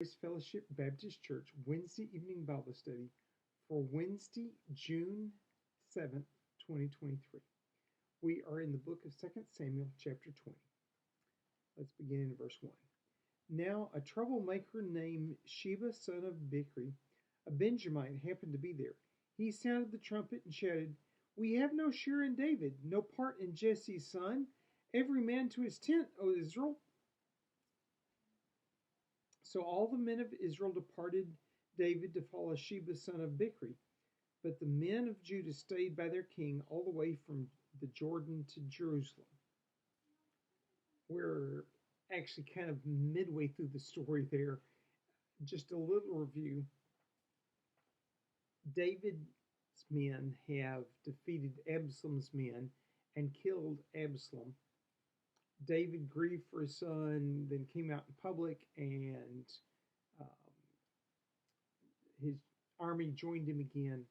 Grace Fellowship Baptist Church Wednesday evening Bible study for Wednesday, June 7th, 2023. We are in the book of 2 Samuel, chapter 20. Let's begin in verse 1. Now a troublemaker named Sheba, son of Bichri, a Benjamite, happened to be there. He sounded the trumpet and shouted, "We have no share in David, no part in Jesse's son. Every man to his tent, O Israel." So all the men of Israel departed David to follow Sheba son of Bichri. But the men of Judah stayed by their king all the way from the Jordan to Jerusalem. We're actually kind of midway through the story there. Just a little review. David's men have defeated Absalom's men and killed Absalom. David grieved for his son, then came out in public, and um, his army joined him again.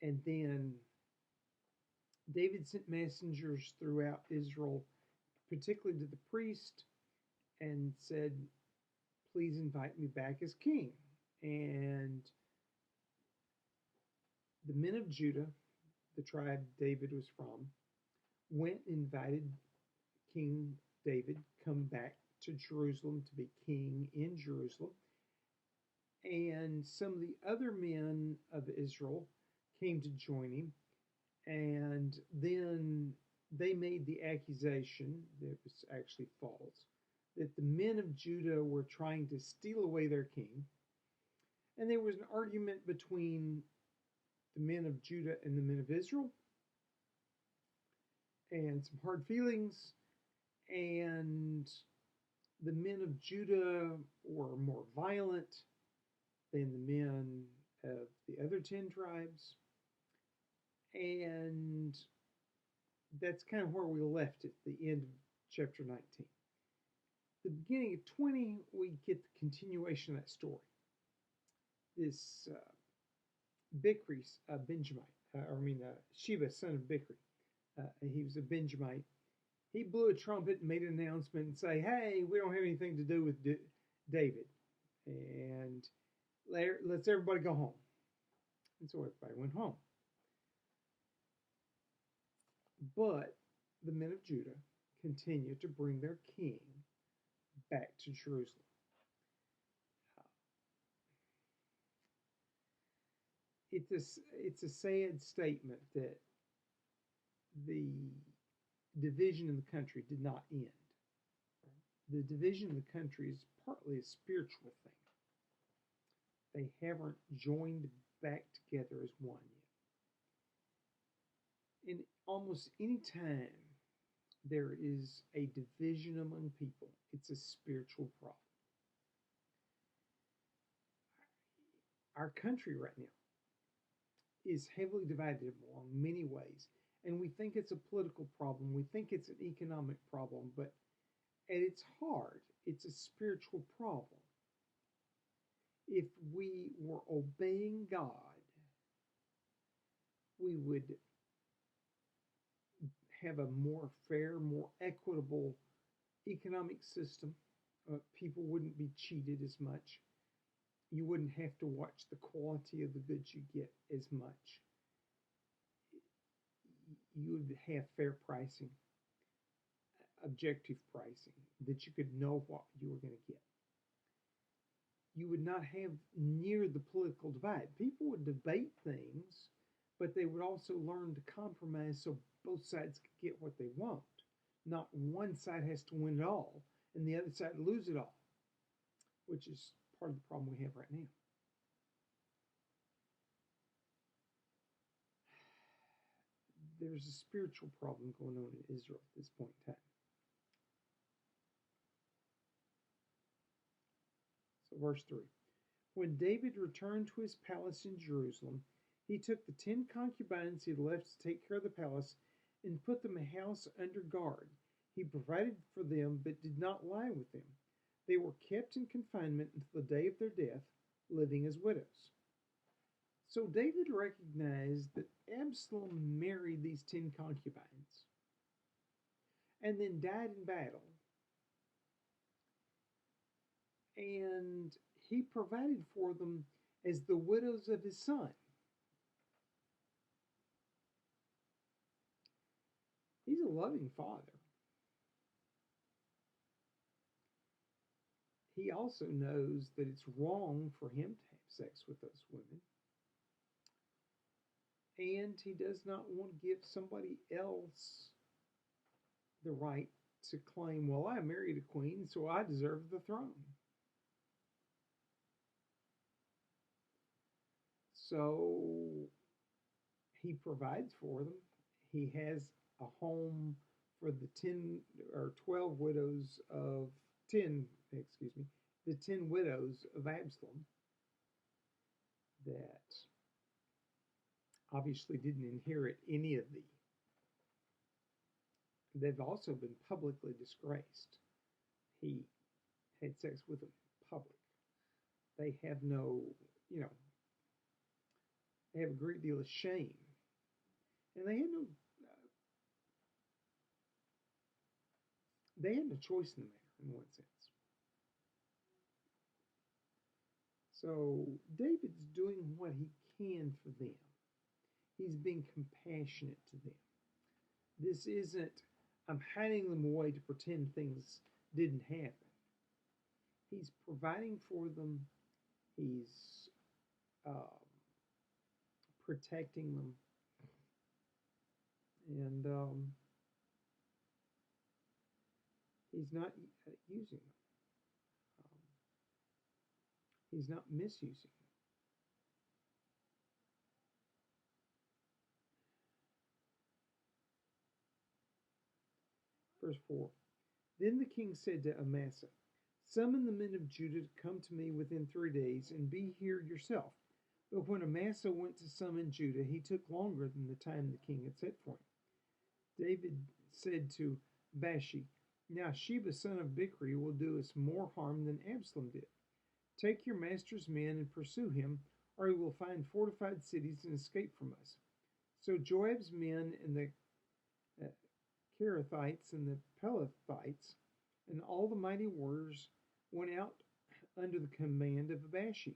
And then David sent messengers throughout Israel, particularly to the priest, and said, "Please invite me back as king." And the men of Judah, the tribe David was from, went and invited King David come back to Jerusalem to be king in Jerusalem. And some of the other men of Israel came to join him. And then they made the accusation, that was actually false, that the men of Judah were trying to steal away their king. And there was an argument between the men of Judah and the men of Israel, and some hard feelings. And the men of Judah were more violent than the men of the other 10 tribes. And that's kind of where we left at the end of chapter 19. The beginning of 20, we get the continuation of that story. This Bichri, Sheba, son of Bichri, he was a Benjamite. He blew a trumpet and made an announcement and say, "Hey, we don't have anything to do with David, and let's everybody go home." And so everybody went home. But the men of Judah continued to bring their king back to Jerusalem. It's a sad statement that the division in the country did not end. The division in the country is partly a spiritual thing. They haven't joined back together as one yet. In almost any time there is a division among people, it's a spiritual problem. Our country right now is heavily divided along many ways. And we think it's a political problem. We think it's an economic problem. But at its heart, it's a spiritual problem. If we were obeying God, we would have a more fair, more equitable economic system. People wouldn't be cheated as much. You wouldn't have to watch the quality of the goods you get as much. You would have fair pricing, objective pricing, that you could know what you were going to get. You would not have near the political divide. People would debate things, but they would also learn to compromise so both sides could get what they want. Not one side has to win it all and the other side lose it all, which is part of the problem we have right now. There's a spiritual problem going on in Israel at this point in time. So verse 3. When David returned to his palace in Jerusalem, he took the 10 concubines he had left to take care of the palace and put them a house under guard. He provided for them, but did not lie with them. They were kept in confinement until the day of their death, living as widows. So David recognized that Absalom married these 10 concubines and then died in battle. And he provided for them as the widows of his son. He's a loving father. He also knows that it's wrong for him to have sex with those women. And he does not want to give somebody else the right to claim, well, I married a queen, so I deserve the throne. So he provides for them. He has a home for the 10 or 12 widows of 10, excuse me, the 10 widows of Absalom that obviously didn't inherit any of the. They've also been publicly disgraced. He had sex with them in public. They have no, you know, they have a great deal of shame. And they had no choice in the matter in one sense. So David's doing what he can for them. He's being compassionate to them. This isn't, I'm hiding them away to pretend things didn't happen. He's providing for them. He's protecting them. And he's not using them. He's not misusing them. Verse 4. Then the king said to Amasa, summon the men of Judah to come to me within 3 days, and be here yourself. But when Amasa went to summon Judah, he took longer than the time the king had set for him. David said to Bashi, now Sheba son of Bichri will do us more harm than Absalom did. Take your master's men and pursue him, or he will find fortified cities and escape from us. So Joab's men and the Kerethites and the Pelethites and all the mighty warriors went out under the command of Abashi.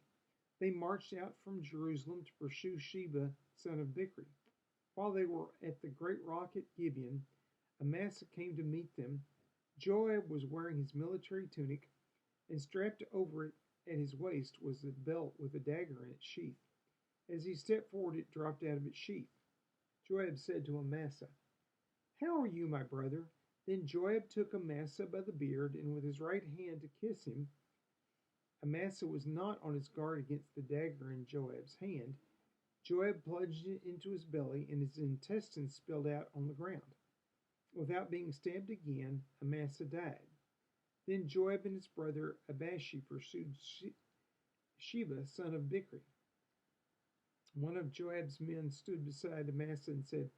They marched out from Jerusalem to pursue Sheba, son of Bichri. While they were at the great rock at Gibeon, Amasa came to meet them. Joab was wearing his military tunic, and strapped over it at his waist was a belt with a dagger in its sheath. As he stepped forward, it dropped out of its sheath. Joab said to Amasa, how are you, my brother? Then Joab took Amasa by the beard, and with his right hand to kiss him. Amasa was not on his guard against the dagger in Joab's hand. Joab plunged it into his belly, and his intestines spilled out on the ground. Without being stabbed again, Amasa died. Then Joab and his brother Abashi pursued Sheba, son of Bichri. One of Joab's men stood beside Amasa and said,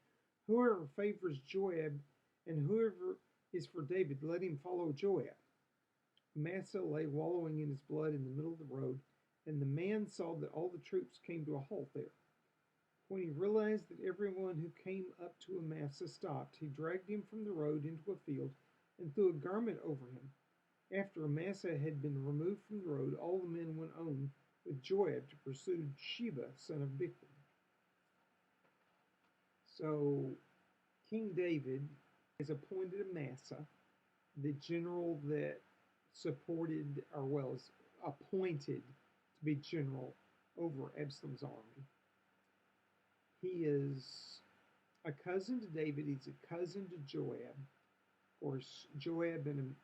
whoever favors Joab and whoever is for David, let him follow Joab. Amasa lay wallowing in his blood in the middle of the road, and the man saw that all the troops came to a halt there. When he realized that everyone who came up to Amasa stopped, he dragged him from the road into a field and threw a garment over him. After Amasa had been removed from the road, all the men went on with Joab to pursue Sheba, son of Bichri. So King David has appointed Amasa, the general that supported, or was appointed to be general over Absalom's army. He is a cousin to David. He's a cousin to Joab. Of course, Joab and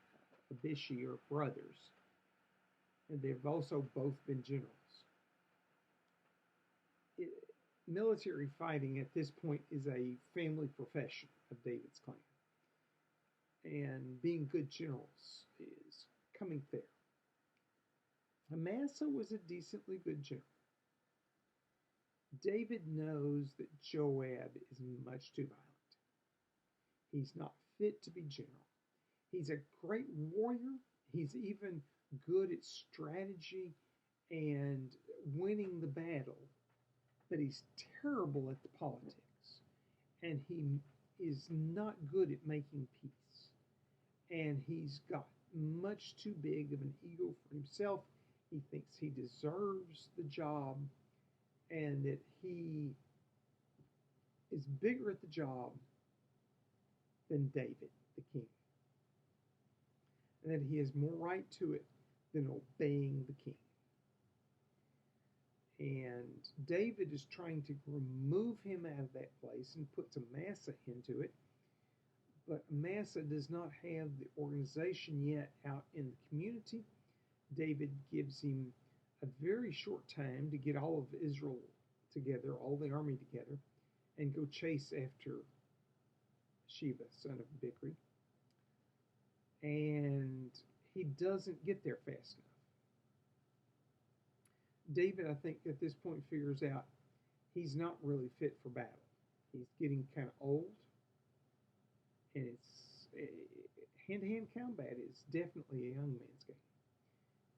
Abishi are brothers, and they've also both been generals. Military fighting at this point is a family profession of David's clan, and being good generals is coming fair. Amasa was a decently good general. David knows that Joab is much too violent. He's not fit to be general. He's a great warrior. He's even good at strategy and winning the battle, but he's terrible at the politics, and he is not good at making peace. And he's got much too big of an ego for himself. He thinks he deserves the job and that he is bigger at the job than David, the king, and that he has more right to it than obeying the king. And David is trying to remove him out of that place and puts Amasa into it. But Amasa does not have the organization yet out in the community. David gives him a very short time to get all of Israel together, all the army together, and go chase after Sheba, son of Bichri. And he doesn't get there fast enough. David, I think, at this point figures out he's not really fit for battle. He's getting kind of old, and hand-to-hand combat is definitely a young man's game.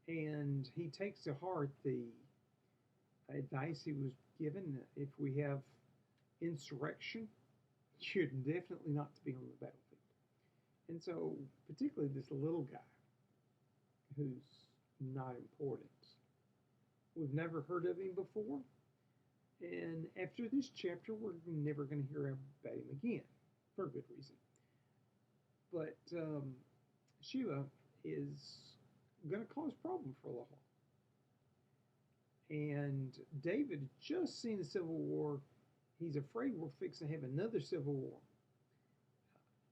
And he takes to heart the advice he was given: if we have insurrection, you're definitely not to be on the battlefield. And so, particularly this little guy who's not important. We've never heard of him before, and after this chapter, we're never going to hear about him again, for a good reason. But Sheba is going to cause problem for a little while. And David just seen a civil war. He's afraid we're fixing to have another civil war.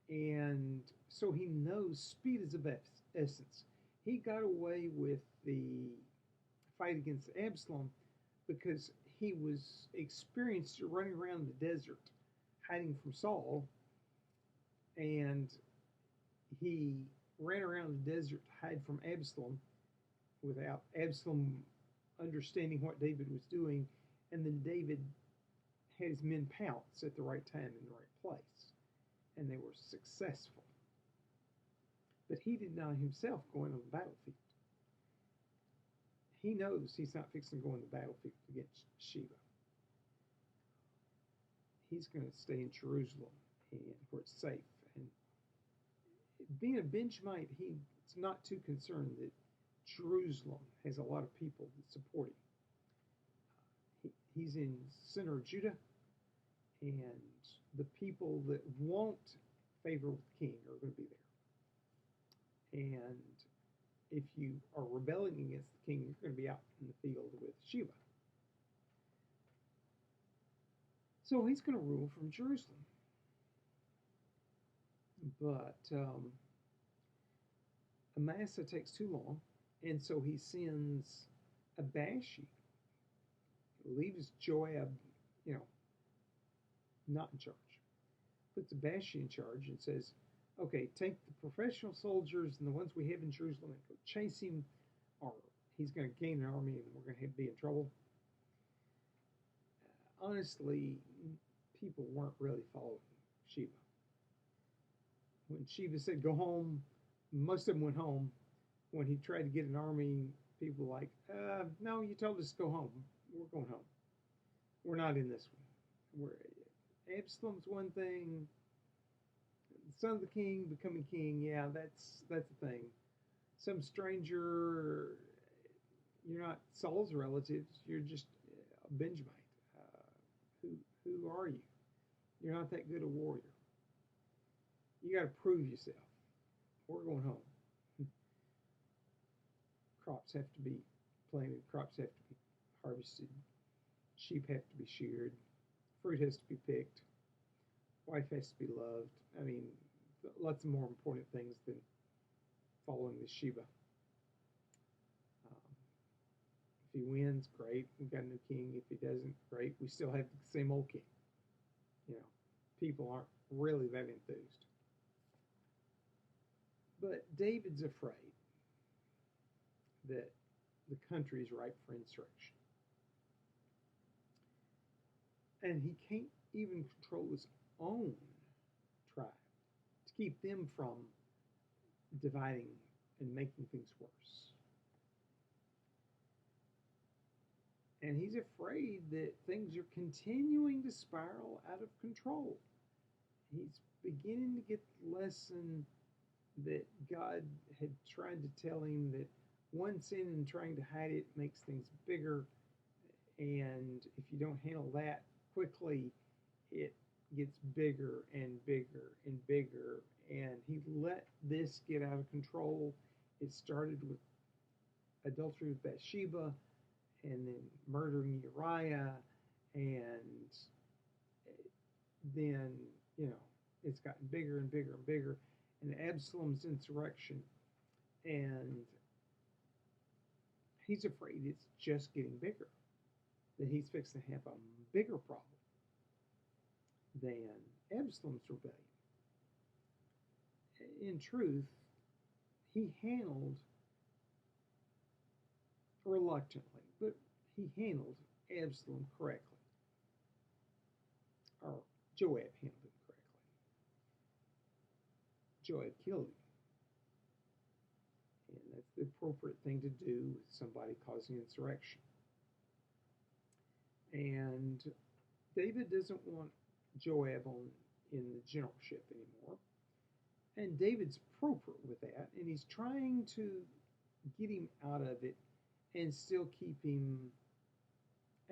And so he knows speed is of essence. He got away with the fight against Absalom because he was experienced running around the desert hiding from Saul, and he ran around the desert to hide from Absalom without Absalom understanding what David was doing, and then David had his men pounce at the right time in the right place, and they were successful. But he did not himself go into the battlefield. He knows he's not fixing to go in the battlefield against Sheba. He's going to stay in Jerusalem and where it's safe. And being a Benjamite, he's not too concerned that Jerusalem has a lot of people that support him. He's in center of Judah, and the people that won't favor with the king are going to be there. And if you are rebelling against the king, you're going to be out in the field with Sheba. So he's going to rule from Jerusalem. But Amasa takes too long, and so he sends Abashi, leaves Joab, not in charge. Puts Abashi in charge and says, okay, take the professional soldiers and the ones we have in Jerusalem and go chase him, or he's going to gain an army and we're going to be in trouble. Honestly, people weren't really following Sheba. When Sheba said go home, most of them went home. When he tried to get an army, people were like, no, you told us to go home. We're going home. We're not in this one. Absalom's one thing. The son of the king becoming king, yeah, that's the thing. Some stranger, you're not Saul's relatives. You're just a Benjamite. Who are you? You're not that good a warrior. You got to prove yourself. We're going home. Crops have to be planted. Crops have to be harvested. Sheep have to be sheared. Fruit has to be picked. Wife has to be loved. I mean, lots of more important things than following the Sheba. If he wins, great. We've got a new king. If he doesn't, great. We still have the same old king. People aren't really that enthused. But David's afraid that the country is ripe for insurrection. And he can't even control his own tribe to keep them from dividing and making things worse. And he's afraid that things are continuing to spiral out of control. He's beginning to get the lesson that God had tried to tell him, that one sin and trying to hide it makes things bigger. And if you don't handle that quickly, it gets bigger and bigger and bigger. And he let this get out of control. It started with adultery with Bathsheba, and then murdering Uriah, and then, you know, it's gotten bigger and bigger and bigger. And Absalom's insurrection, and he's afraid it's just getting bigger, that he's fixing to have a bigger problem than Absalom's rebellion. In truth, he handled reluctantly, but he handled Absalom correctly, or Joab handled him correctly. Joab killed him, and that's the appropriate thing to do with somebody causing insurrection. And David doesn't want Joab in the generalship anymore. And David's appropriate with that, and he's trying to get him out of it and still keep him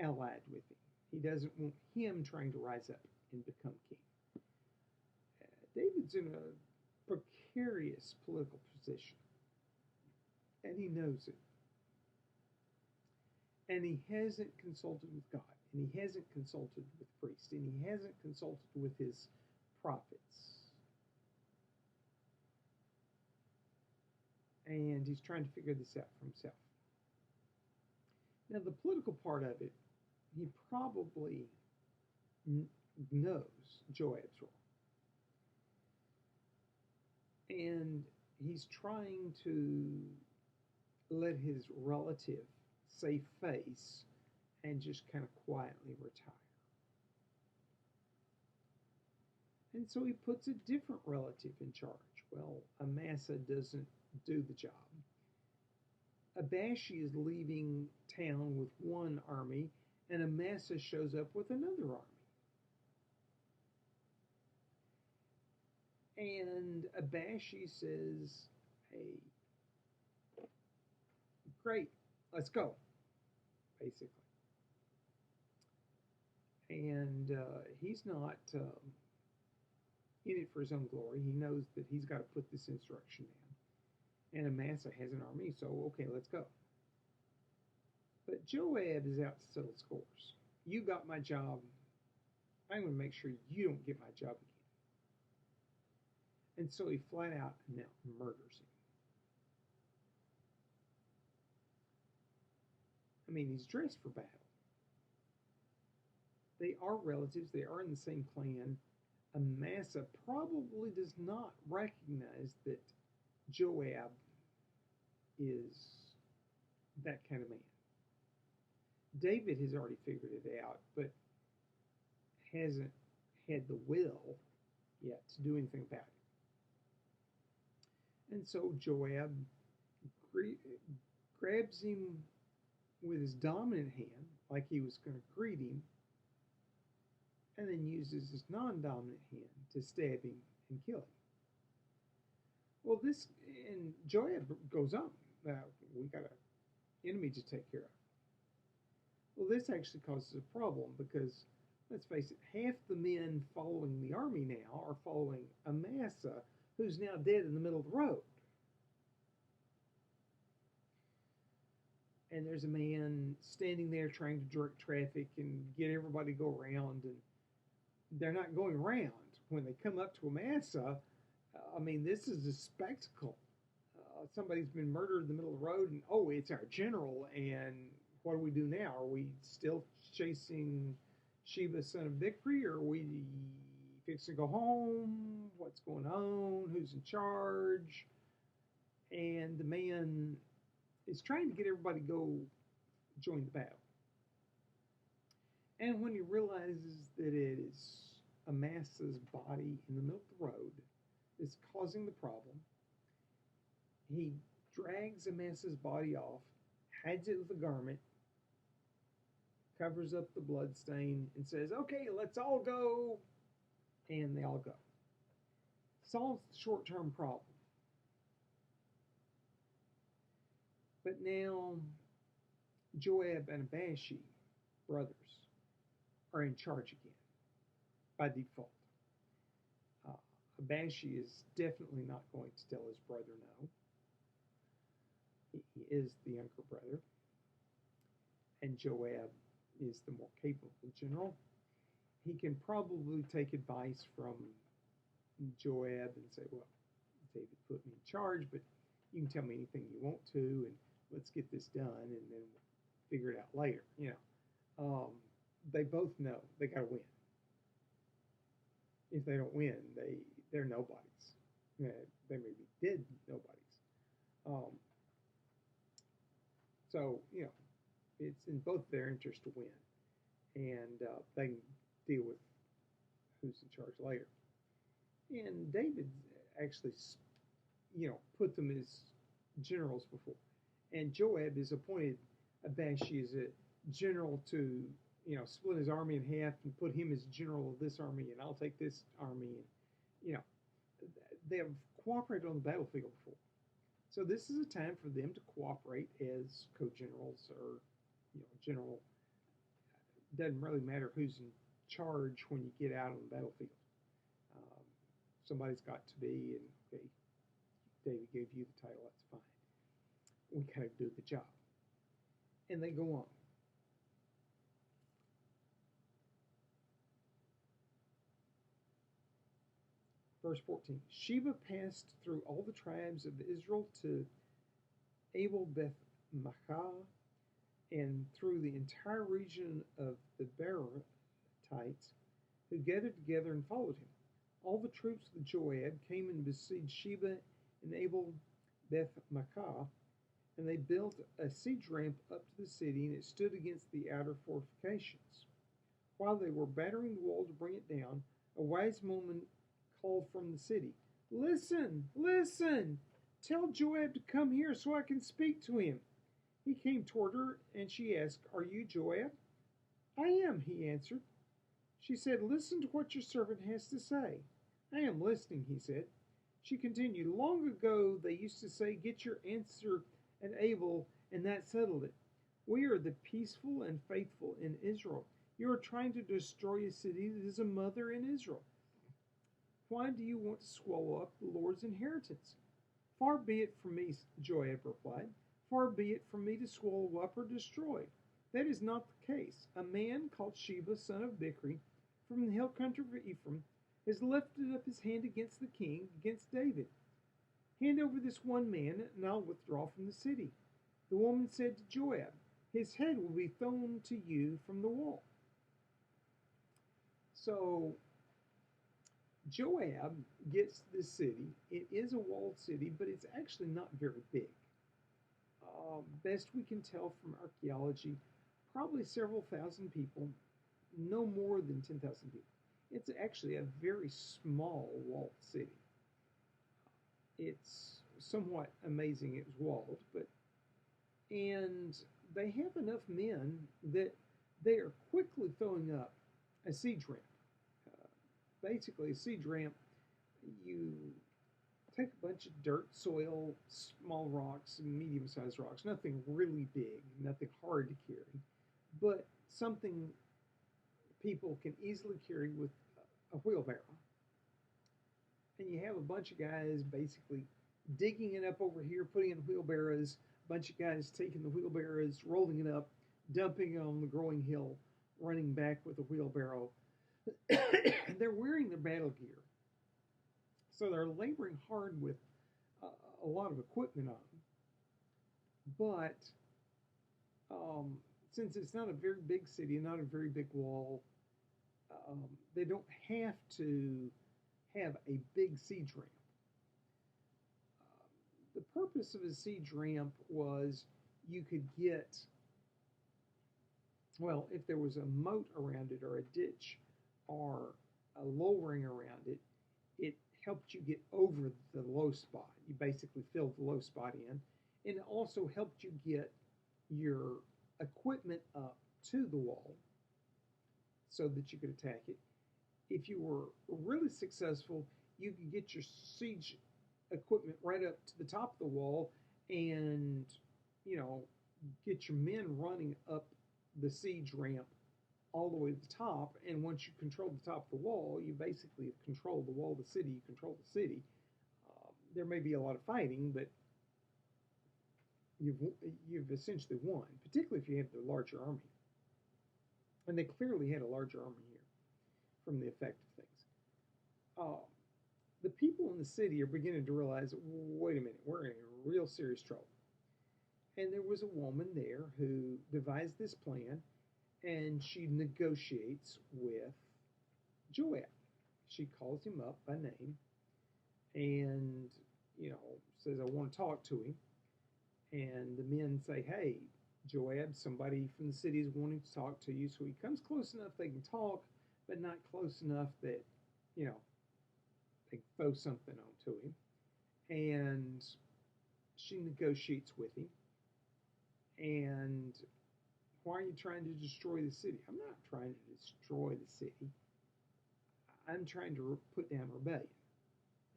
allied with him. He doesn't want him trying to rise up and become king. David's in a precarious political position, and he knows it. And he hasn't consulted with God, and he hasn't consulted with priests, and he hasn't consulted with his prophets. And he's trying to figure this out for himself. Now, the political part of it, he probably knows Joab's role. And he's trying to let his relative save face and just kind of quietly retire. And so he puts a different relative in charge. Well, Amasa doesn't do the job. Abashi is leaving town with one army, and Amasa shows up with another army. And Abashi says, hey, great, let's go, basically. And he's not in it for his own glory. He knows that he's got to put this insurrection down. And Amasa has an army, so okay, let's go. But Joab is out to settle scores. You got my job. I'm going to make sure you don't get my job again. And so he flat out now murders him. I mean, he's dressed for battle. They are relatives. They are in the same clan. Amasa probably does not recognize that Joab is that kind of man. David has already figured it out, but hasn't had the will yet to do anything about it. And so Joab grabs him with his dominant hand, like he was going to greet him, and then uses his non-dominant hand to stab him and kill him. Well, this, and Joab goes on. We got an enemy to take care of. Well, this actually causes a problem because, let's face it, half the men following the army now are following Amasa, who's now dead in the middle of the road. And there's a man standing there trying to direct traffic and get everybody to go around, and they're not going around. When they come up to Amasa, I mean, this is a spectacle. Somebody's been murdered in the middle of the road, and oh, it's our general, and what do we do now? Are we still chasing Sheba, son of victory, or are we fixing to go home? What's going on? Who's in charge? And the man is trying to get everybody to go join the battle. And when he realizes that it is Amasa's body in the middle of the road that's causing the problem, he drags Amasa's body off, hides it with a garment, covers up the blood stain, and says, okay, let's all go. And they all go. Solves the short-term problem. But now Joab and Abashi, brothers, are in charge again by default. Uh, Abashi is definitely not going to tell his brother no. He is the younger brother, and Joab is the more capable general. He can probably take advice from Joab and say, well, David put me in charge, but you can tell me anything you want to, and let's get this done, and then we'll figure it out later. They both know they got to win. If they don't win, they're nobodies. Yeah, they may be dead nobodies. Um, so it's in both their interest to win, and they can deal with who's in charge later. And David actually, put them as generals before. And Joab is appointed Abashi as a general to, split his army in half and put him as general of this army, and I'll take this army. And, you know, they have cooperated on the battlefield before. So this is a time for them to cooperate as co-generals or, general. Doesn't really matter who's in charge when you get out on the battlefield. Um, Somebody's got to be, and okay, David gave you the title, that's fine. We kind of do the job. And they go on. Verse 14, Sheba passed through all the tribes of Israel to Abel Beth Maachah, and through the entire region of the Beeratites, who gathered together and followed him. All the troops of Joab came and besieged Sheba and Abel Beth Maachah, and they built a siege ramp up to the city, and it stood against the outer fortifications. While they were battering the wall to bring it down, a wise woman called from the city, Listen, listen! Tell Joab to come here so I can speak to him. He came toward her, and she asked, Are you Joab? I am, he answered. She said, Listen to what your servant has to say. I am listening, he said. She continued, Long ago they used to say, Get your answer and Abel, and that settled it. We are the peaceful and faithful in Israel. You are trying to destroy a city that is a mother in Israel. Why do you want to swallow up the Lord's inheritance? Far be it from me, Joab replied. Far be it from me to swallow up or destroy. That is not the case. A man called Sheba, son of Bichri, from the hill country of Ephraim, has lifted up his hand against the king, against David. Hand over this one man, and I'll withdraw from the city. The woman said to Joab, His head will be thrown to you from the wall. So Joab gets this city. It is a walled city, but it's actually not very big. Best we can tell from archaeology, probably several thousand people, no more than 10,000 people. It's actually a very small walled city. It's somewhat amazing it was walled, and they have enough men that they are quickly throwing up a siege ramp. Basically, a siege ramp, you take a bunch of dirt, soil, small rocks, medium-sized rocks, nothing really big, nothing hard to carry, but something people can easily carry with a wheelbarrow. And you have a bunch of guys basically digging it up over here, putting it in wheelbarrows, a bunch of guys taking the wheelbarrows, rolling it up, dumping it on the growing hill, running back with a wheelbarrow. They're wearing their battle gear. So they're laboring hard with a lot of equipment on them. But since it's not a very big city, not a very big wall, they don't have to have a big siege ramp. The purpose of a siege ramp was you could get, well, if there was a moat around it or a ditch or a lowering around it, it helped you get over the low spot. You basically filled the low spot in, and it also helped you get your equipment up to the wall so that you could attack it. If you were really successful, you could get your siege equipment right up to the top of the wall and, you know, get your men running up the siege ramp all the way to the top. And once you control the top of the wall, you basically have controlled the wall of the city. You control the city. There may be a lot of fighting, but you've you've essentially won, particularly if you have the larger army. And they clearly had a larger army here from the effect of things. Uh, the people in the city are beginning to realize, wait a minute, we're in real serious trouble. And there was a woman there who devised this plan, and she negotiates with Joab. She calls him up by name and, says, I want to talk to him. And the men say, hey, Joab, somebody from the city is wanting to talk to you. So he comes close enough they can talk, but not close enough that, you know, they throw something onto him. And she negotiates with him. And why are you trying to destroy the city? I'm not trying to destroy the city. I'm trying to put down rebellion.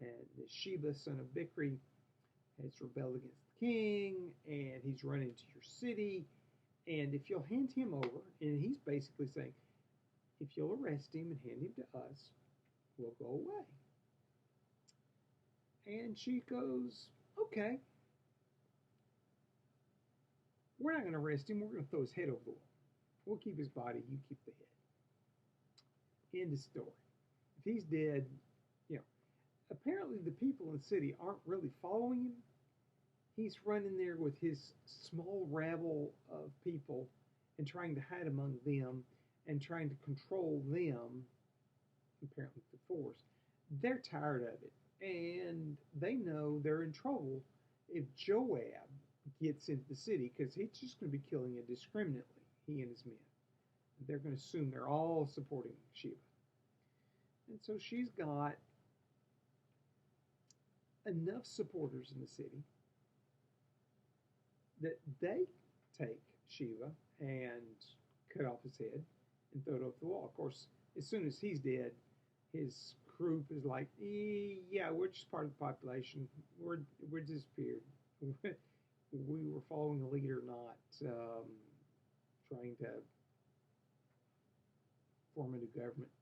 And Sheba, son of Bichri, has rebelled against the king, and he's run into your city. And if you'll hand him over, and he's basically saying, if you'll arrest him and hand him to us, we'll go away. And she goes, okay. We're not going to arrest him. We're going to throw his head over the wall. We'll keep his body. You keep the head. End of story. If he's dead, apparently the people in the city aren't really following him. He's running there with his small rabble of people and trying to hide among them and trying to control them, apparently the force. They're tired of it. And they know they're in trouble if Joab gets into the city, because he's just going to be killing indiscriminately, he and his men. They're going to assume they're all supporting Sheba. And so she's got enough supporters in the city that they take Sheba and cut off his head and throw it over the wall. Of course, as soon as he's dead, his group is like, yeah, we're just part of the population. We're disappeared. We were following a leader, not trying to form a new government.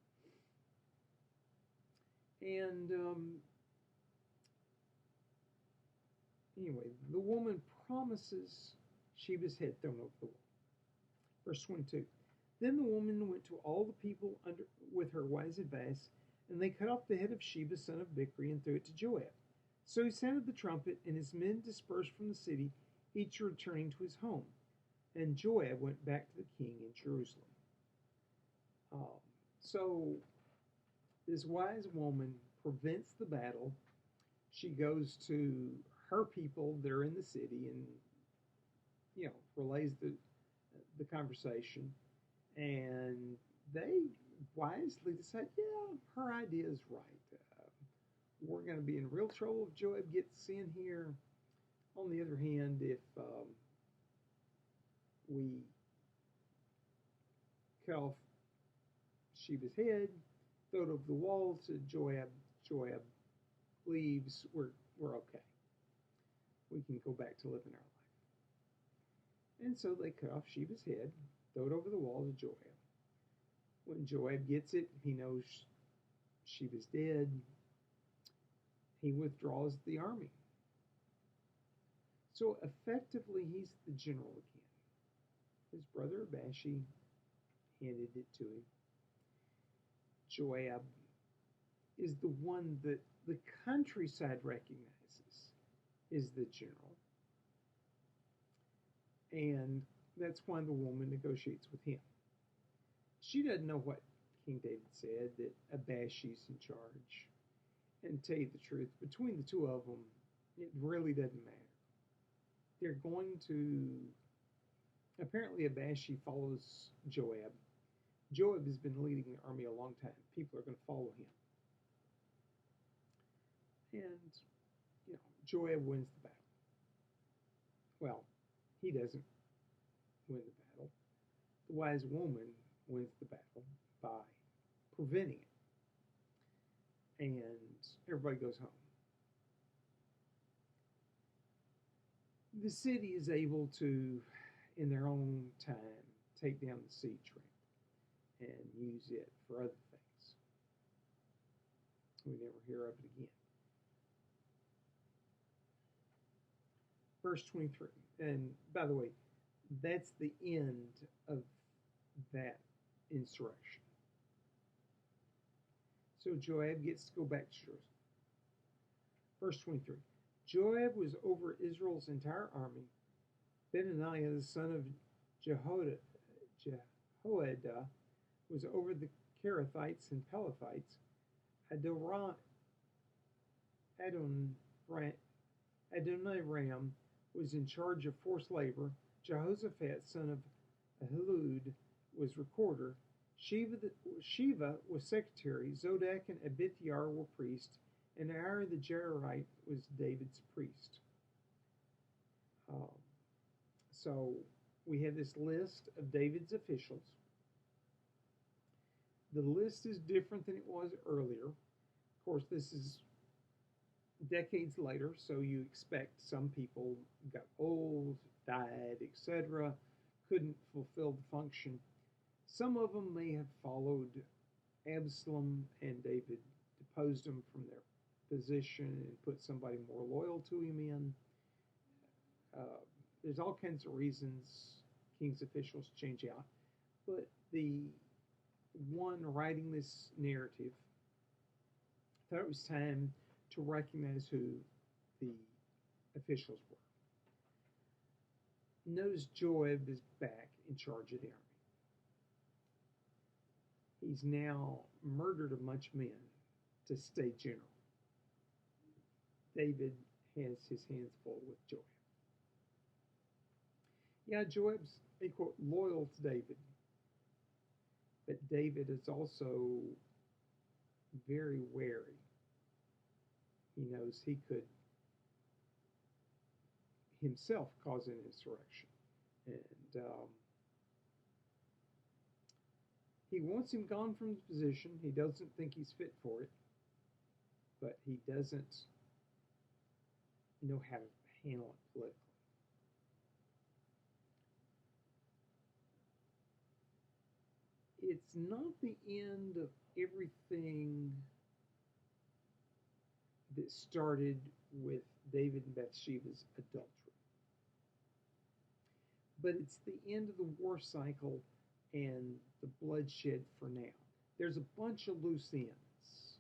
And anyway, the woman promises Sheba's head thrown over the wall. Verse 22. Then the woman went to all the people with her wise advice, and they cut off the head of Sheba, son of Bichri, and threw it to Joab. So he sounded the trumpet, and his men dispersed from the city, each returning to his home. And Joab went back to the king in Jerusalem. So this wise woman prevents the battle. She goes to her people that are in the city and, relays the conversation. And they wisely decide, yeah, her idea is right. We're going to be in real trouble if Joab gets in here. On the other hand, if we cut off Sheba's head, throw it over the wall to Joab leaves, we're okay. We can go back to living our life. And so they cut off Sheba's head, throw it over the wall to Joab. When Joab gets it, he knows Sheba's dead. He withdraws the army. So effectively, he's the general again. His brother Abashi handed it to him. Joab is the one that the countryside recognizes is the general. And that's why the woman negotiates with him. She doesn't know what King David said, that Abashi's in charge. And to tell you the truth, between the two of them, it really doesn't matter. They're going to... Apparently Abashi follows Joab. Joab has been leading the army a long time. People are going to follow him. And, Joab wins the battle. Well, he doesn't win the battle. The wise woman wins the battle by preventing it. And everybody goes home. the city is able to, in their own time, take down the siege ramp and use it for other things. We never hear of it again. Verse 23. And by the way, that's the end of that insurrection. So Joab gets to go back to Jerusalem. Verse 23. Joab was over Israel's entire army. Benaiah, the son of Jehoiada, was over the Kerethites and Pelethites. Adoniram was in charge of forced labor. Jehoshaphat, son of Ahilud, was recorder. Sheva was secretary. Zodak and Abithiar were priests. And Ira the Jerarite was David's priest. So we have this list of David's officials. The list is different than it was earlier. Of course, this is decades later, so you expect some people got old, died, etc., couldn't fulfill the function. Some of them may have followed Absalom, and David deposed them from their position and put somebody more loyal to him in. There's all kinds of reasons king's officials change out, but the one writing this narrative thought it was time to recognize who the officials were. Notice Joab is back in charge of the army. He's now murdered a bunch of men to stay general. David has his hands full with Joab. Yeah, Joab's, quote, loyal to David, but David is also very wary. He knows he could himself cause an insurrection. And he wants him gone from his position. He doesn't think he's fit for it, but he doesn't know how to handle it politically. It's not the end of everything that started with David and Bathsheba's adultery. But it's the end of the war cycle and the bloodshed for now. There's a bunch of loose ends.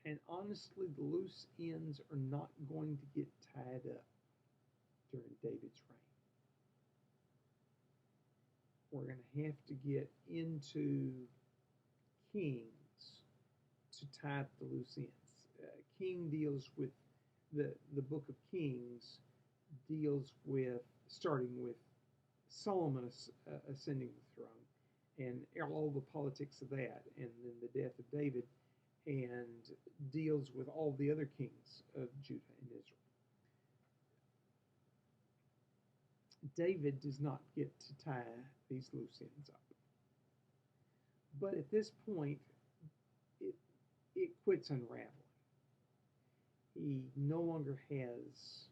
And honestly, the loose ends are not going to get tied up during David's reign. We're going to have to get into Kings to tie up the loose ends. King deals with the book of Kings deals with starting with Solomon ascending the throne and all the politics of that, and then the death of David, and deals with all the other kings of Judah and Israel. David does not get to tie these loose ends up. But at this point, it quits unraveling. He no longer has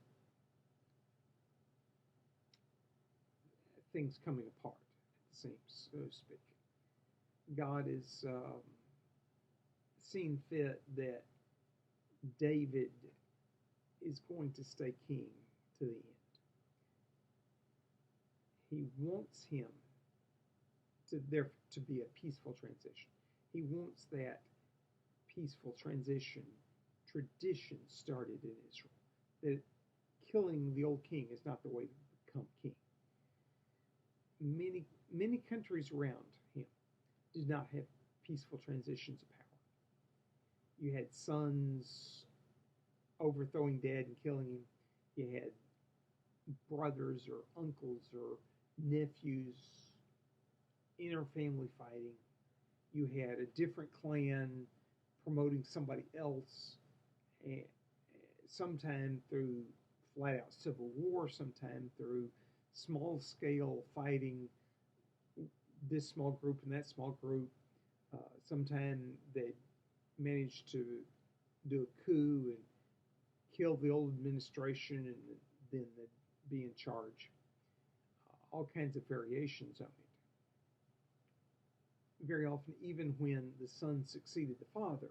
things coming apart, it seems, so to speak. God is seen fit that David is going to stay king to the end. He wants him to be a peaceful transition. He wants that peaceful transition tradition started in Israel. That killing the old king is not the way to become king. Many countries around him did not have peaceful transitions of power. You had sons overthrowing dad and killing him. You had brothers or uncles or nephews, inter-family fighting. You had a different clan promoting somebody else, and sometime through flat-out civil war, sometime through small-scale fighting, this small group and that small group. Sometime they managed to do a coup and kill the old administration and then they'd be in charge. All kinds of variations on it. Very often, even when the son succeeded the father,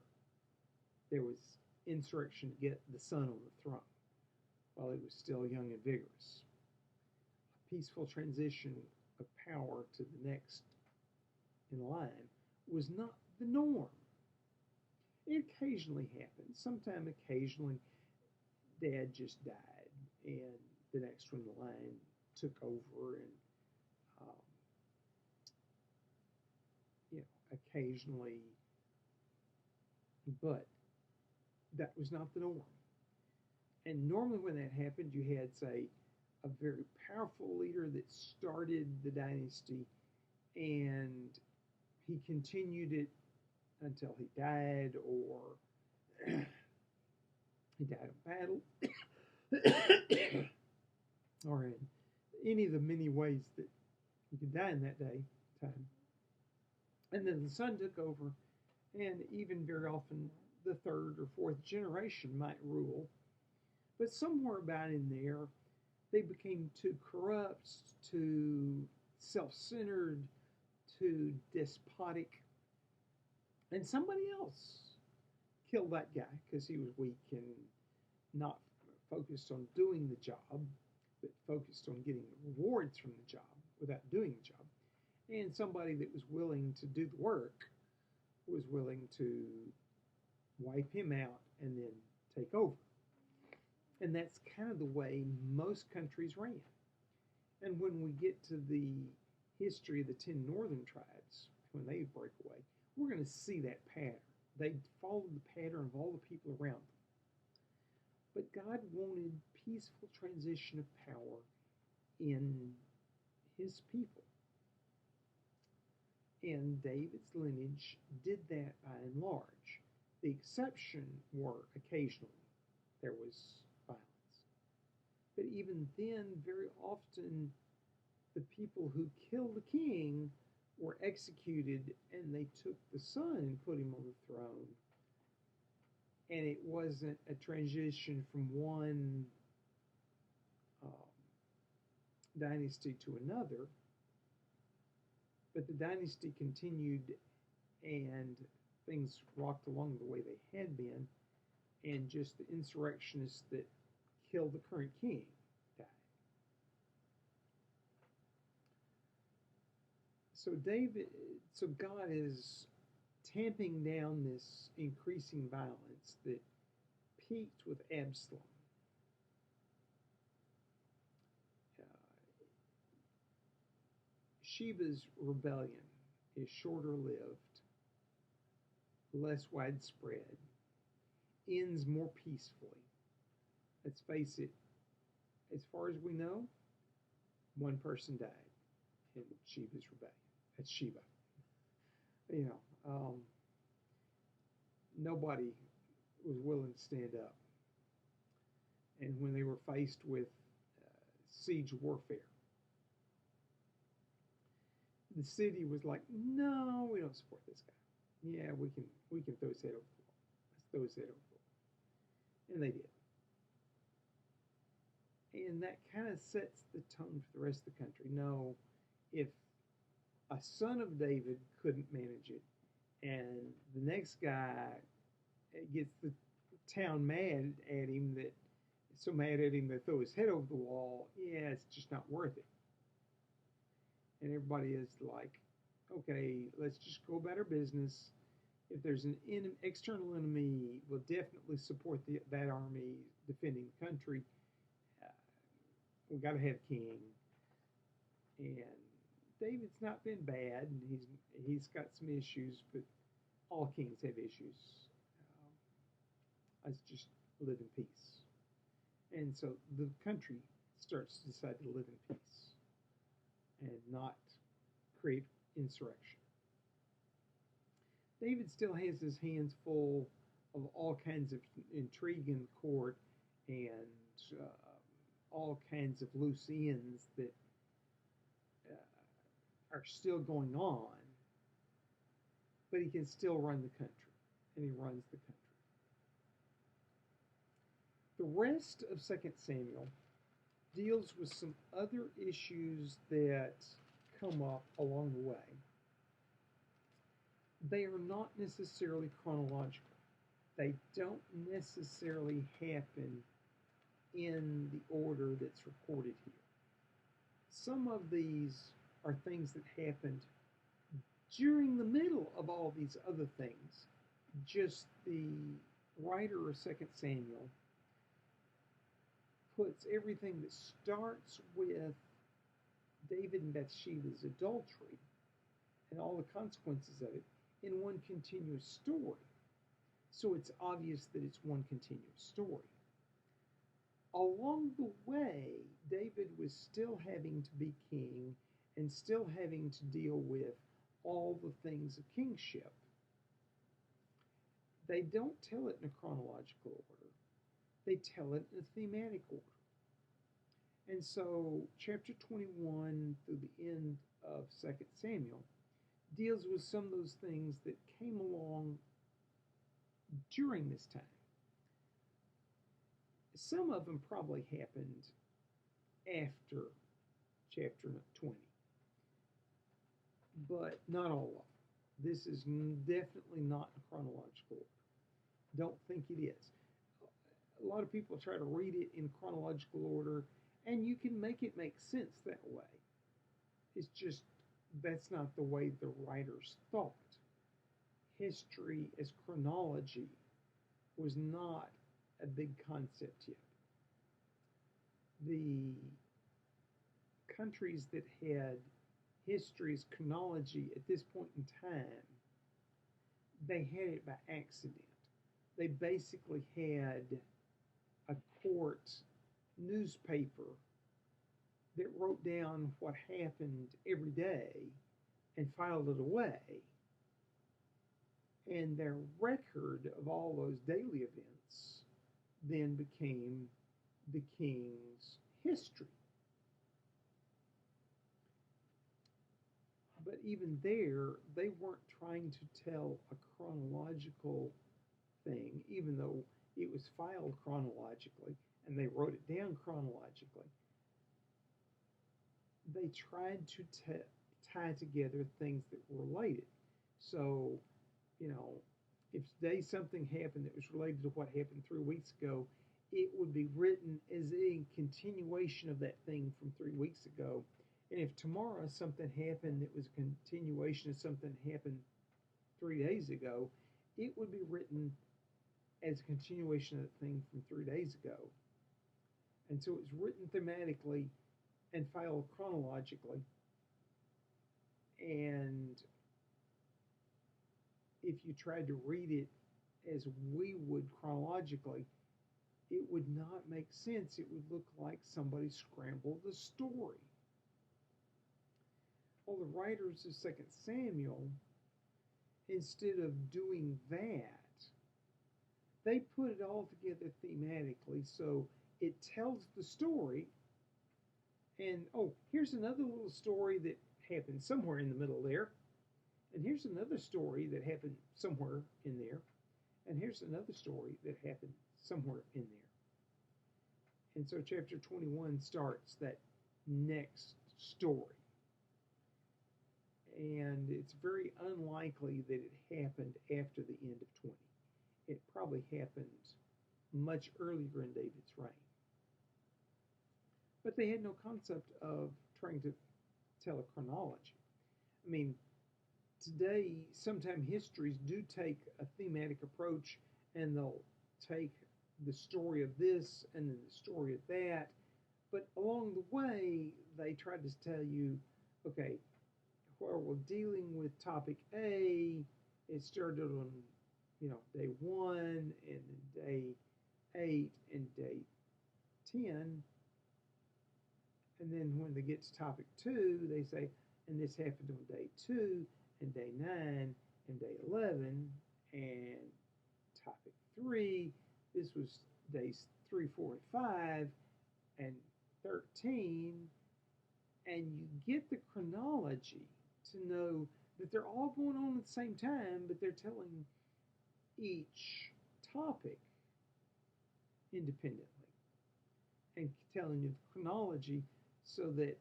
there was insurrection to get the son on the throne while he was still young and vigorous. A peaceful transition of power to the next in line was not the norm. It occasionally happened. Sometime occasionally, dad just died and the next one in the line took over and um, occasionally, but that was not the norm. And normally, when that happened, you had, say, a very powerful leader that started the dynasty and he continued it until he died or he died in battle or in any of the many ways that you could die in that day time. And then the son took over, and even very often the third or fourth generation might rule. But somewhere about in there, they became too corrupt, too self centered, too despotic. And somebody else killed that guy because he was weak and not focused on doing the job, but focused on getting the rewards from the job without doing the job. And somebody that was willing to do the work was willing to wipe him out and then take over. And that's kind of the way most countries ran. And when we get to the history of the 10 northern tribes, when they break away, we're going to see that pattern. They followed the pattern of all the people around them. But God wanted peaceful transition of power in his people. And David's lineage did that by and large. The exception were occasionally there was violence. But even then, very often, the people who killed the king were executed, and they took the son and put him on the throne. And it wasn't a transition from one dynasty to another, but the dynasty continued and things rocked along the way they had been, and just the insurrectionists that killed the current king died. So God is tamping down this increasing violence that peaked with Absalom. Sheba's rebellion is shorter lived, less widespread, ends more peacefully. Let's face it, as far as we know, one person died in Sheba's rebellion. That's Sheba. Nobody was willing to stand up. And when they were faced with siege warfare, the city was like, no, we don't support this guy. Yeah, we can throw his head over the wall. Let's throw his head over the wall. And they did. And that kind of sets the tone for the rest of the country. No, if a son of David couldn't manage it, and the next guy gets the town mad at him, that so mad at him they throw his head over the wall, yeah, it's just not worth it. And everybody is like, okay, let's just go about our business. If there's an external enemy, we'll definitely support that army defending the country. We got to have a king. And David's not been bad, and he's got some issues, but all kings have issues. Let's just live in peace. And so the country starts to decide to live in peace and not create insurrection. David still has his hands full of all kinds of intrigue in the court and all kinds of loose ends that are still going on, but he can still run the country, and he runs the country. The rest of Second Samuel deals with some other issues that come up along the way. They are not necessarily chronological. They don't necessarily happen in the order that's recorded here. Some of these are things that happened during the middle of all these other things. Just the writer of Second Samuel puts everything that starts with David and Bathsheba's adultery and all the consequences of it in one continuous story. So it's obvious that it's one continuous story. Along the way, David was still having to be king and still having to deal with all the things of kingship. They don't tell it in a chronological order. They tell it in a thematic order. And so chapter 21 through the end of 2 Samuel deals with some of those things that came along during this time. Some of them probably happened after chapter 20, but not all of them. This is definitely not in chronological order. Don't think it is. A lot of people try to read it in chronological order, and you can make it make sense that way. It's just that's not the way the writers thought. History as chronology was not a big concept yet. The countries that had history as chronology at this point in time, they had it by accident. They basically had a court newspaper that wrote down what happened every day and filed it away. And their record of all those daily events then became the king's history. But even there, they weren't trying to tell a chronological thing, even though it was filed chronologically and they wrote it down chronologically. They tried to tie together things that were related. So, if today something happened that was related to what happened 3 weeks ago, it would be written as a continuation of that thing from 3 weeks ago. And if tomorrow something happened that was a continuation of something that happened 3 days ago, it would be written as a continuation of that thing from 3 days ago. And so it's written thematically and filed chronologically. And if you tried to read it as we would chronologically, it would not make sense. It would look like somebody scrambled the story. Well, the writers of 2 Samuel, instead of doing that, they put it all together thematically, so it tells the story. And here's another little story that happened somewhere in the middle there. And here's another story that happened somewhere in there. And here's another story that happened somewhere in there. And so chapter 21 starts that next story. And it's very unlikely that it happened after the end of 20. It probably happened much earlier in David's reign. But they had no concept of trying to tell a chronology. I mean, today, sometimes histories do take a thematic approach, and they'll take the story of this and then the story of that. But along the way, they try to tell you, okay, while we're dealing with topic A, it started on, day 1 and then day 8 and day 10. And then when they get to topic 2, they say, and this happened on day 2 and day 9 and day 11, and topic 3, this was days 3, 4, and 5, and 13, and you get the chronology to know that they're all going on at the same time, but they're telling each topic independently and telling you the chronology so that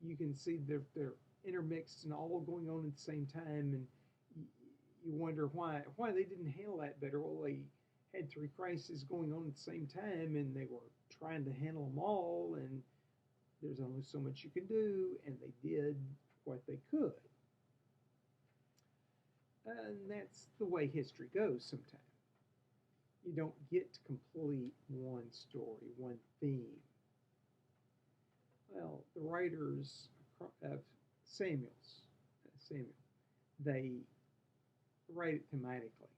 you can see they're intermixed and all going on at the same time, and you wonder why they didn't handle that better. Well, they had three crises going on at the same time, and they were trying to handle them all, and there's only so much you can do, and they did what they could. And that's the way history goes sometimes. You don't get to complete one story, one theme. Well, the writers of Samuel, they write it thematically.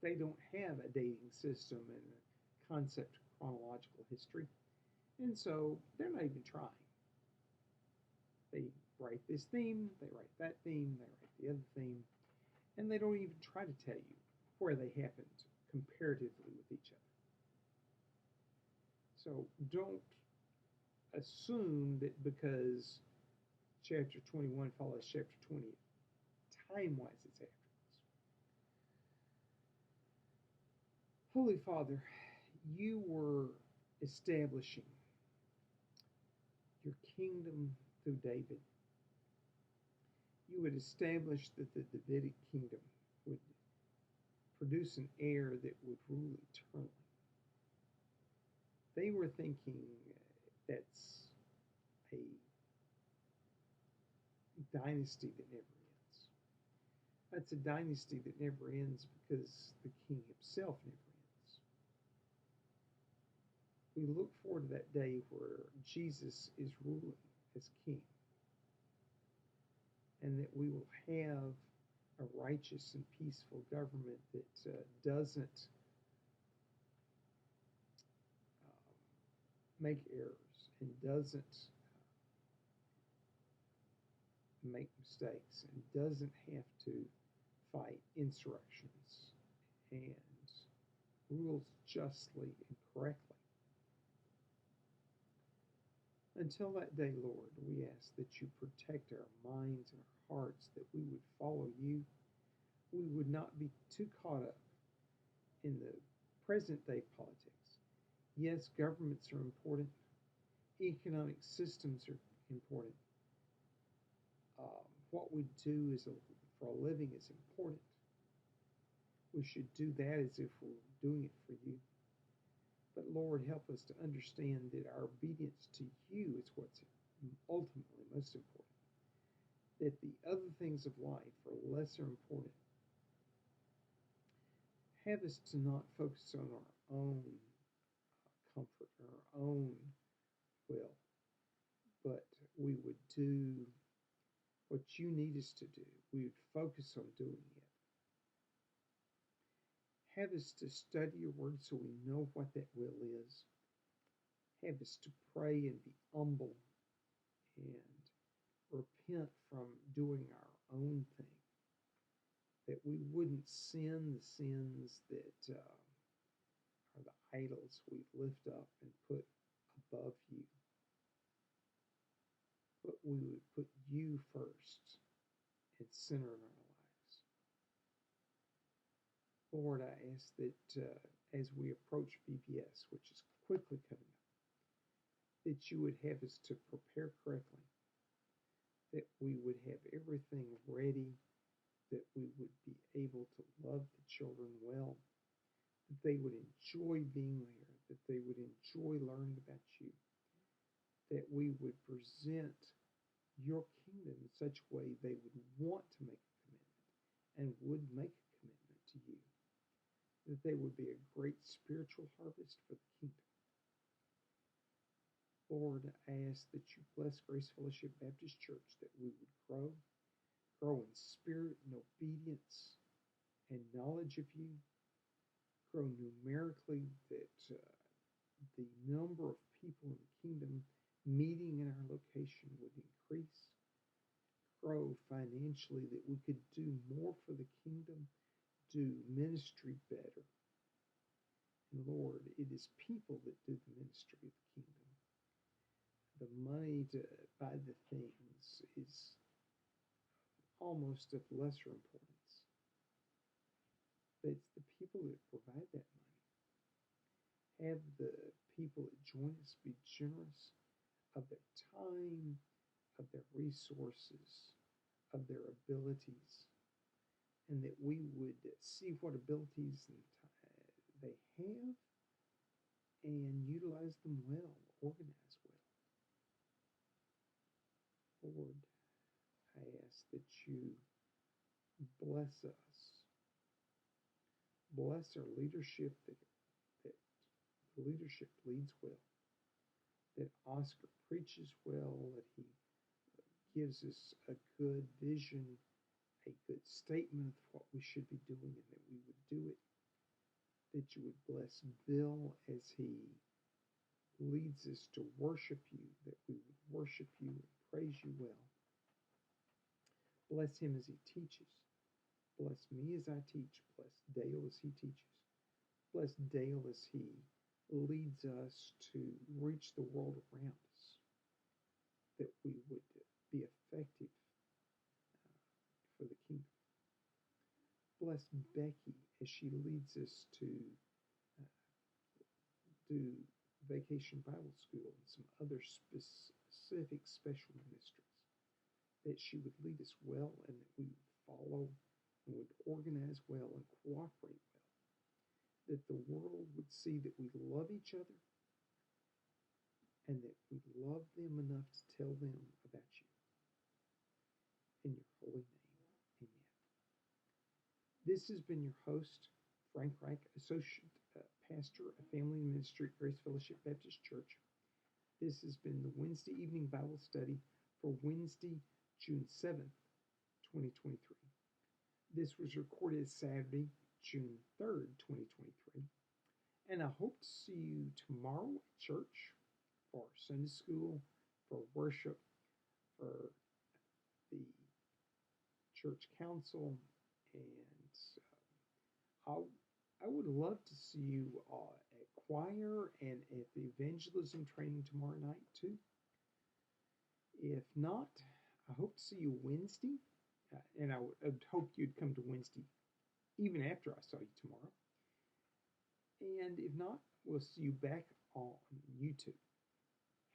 They don't have a dating system and a concept of chronological history, and so they're not even trying. They write this theme, they write that theme, they write the other theme, and they don't even try to tell you where they happened comparatively with each other. So don't assume that because chapter 21 follows chapter 20, time wise it's afterwards. Holy Father, you were establishing your kingdom through David. You would establish that the Davidic kingdom would produce an heir that would rule eternally. They were thinking that's a dynasty that never ends. That's a dynasty that never ends because the king himself never ends. We look forward to that day where Jesus is ruling as king, and that we will have a righteous and peaceful government that doesn't make errors and doesn't make mistakes and doesn't have to fight insurrections and rules justly and correctly. Until that day, Lord, we ask that you protect our minds and our hearts, that we would follow you. We would not be too caught up in the present day politics. Yes, governments are important, economic systems are important. What we do for a living is important. We should do that as if we're doing it for you. But Lord, help us to understand that our obedience to you is what's ultimately most important. That the other things of life are lesser important. Have us to not focus on our own comfort or our own will, but we would do what you need us to do. We would focus on doing it. Have us to study your word so we know what that will is. Have us to pray and be humble and repent from doing our own thing. That we wouldn't sin the sins that are the idols we lift up and put above you. But we would put you first and center in our lives. Lord, I ask that as we approach BBS, which is quickly coming up, that you would have us to prepare correctly, that we would have everything ready, that we would be able to love the children well, that they would enjoy being there, that they would enjoy learning about you, that we would present your kingdom in such a way they would want to make a commitment and would make a commitment to you, that they would be a great spiritual harvest for the kingdom. Lord, I ask that you bless Grace Fellowship Baptist Church, that we would grow in spirit and obedience and knowledge of you, grow numerically, that the number of people in the kingdom meeting in our location would increase, grow financially, that we could do more for the kingdom, do ministry better. And Lord, it is people that do the ministry of the kingdom. The money to buy the things is almost of lesser importance. But it's the people that provide that money. Have the people that join us be generous of their time, of their resources, of their abilities, and that we would see what abilities they have and utilize them well, organize well. Lord, I ask that you bless us, bless our leadership, that the leadership leads well, that Oscar preaches well, that he gives us a good vision, a good statement of what we should be doing, and that we would do it. That you would bless Bill as he leads us to worship you, that we would worship you and praise you well. Bless him as he teaches. Bless me as I teach. Bless Dale as he teaches. Bless Dale as he leads us to reach the world around us, that we would be effective for the kingdom. Bless Becky as she leads us to do Vacation Bible School and some other specific special ministries, that she would lead us well and that we would follow and would organize well and cooperate well, that the world would see that we love each other and that we love them enough to tell them about you. In your holy name, amen. This has been your host, Frank Reich, Associate Pastor of Family Ministry at Grace Fellowship Baptist Church. This has been the Wednesday evening Bible study for Wednesday, June 7th, 2023. This was recorded Saturday, June 3rd, 2023. And I hope to see you tomorrow at church for Sunday school, for worship, for the church council, and I would love to see you at choir and at the evangelism training tomorrow night too. If not, I hope to see you Wednesday, and I would hope you'd come to Wednesday even after I saw you tomorrow. And if not, we'll see you back on YouTube.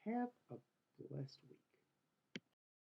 Have a blessed week.